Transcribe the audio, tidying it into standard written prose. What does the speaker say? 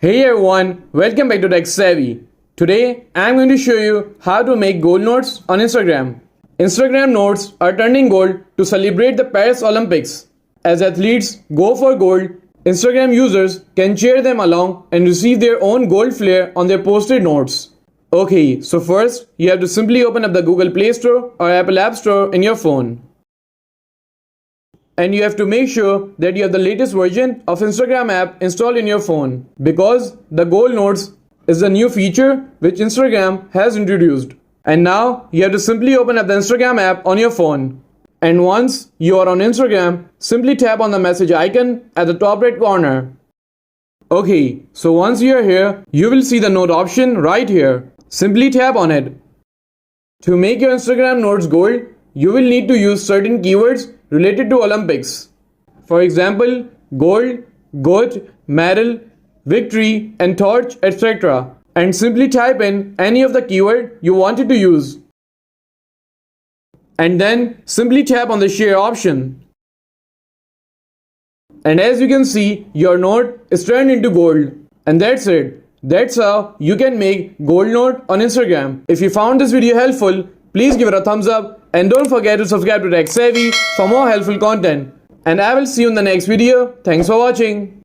Hey everyone, welcome back to Tech Savvy. Today I'm going to show you how to make gold notes on Instagram. Instagram notes are turning gold to celebrate the Paris Olympics. As athletes go for gold, Instagram users can cheer them along and receive their own gold flair on their posted notes. Okay, so first you have to simply open up the Google Play Store or Apple App Store in your phone. And you have to make sure that you have the latest version of Instagram app installed in your phone, because the gold notes is the new feature which Instagram has introduced. And now you have to simply open up the Instagram app on your phone. And once you are on Instagram, simply tap on the message icon at the top right corner. Okay, so once you are here, you will see the note option right here. Simply tap on it. To make your Instagram notes gold, you will need to use certain keywords related to Olympics. For example, gold, goat, medal, victory, and torch, etc. And simply type in any of the keyword you wanted to use. And then simply tap on the share option. And as you can see, your note is turned into gold. And that's it. That's how you can make gold note on Instagram. If you found this video helpful, please give it a thumbs up and don't forget to subscribe to Tech Savvy for more helpful content. And I will see you in the next video. Thanks for watching.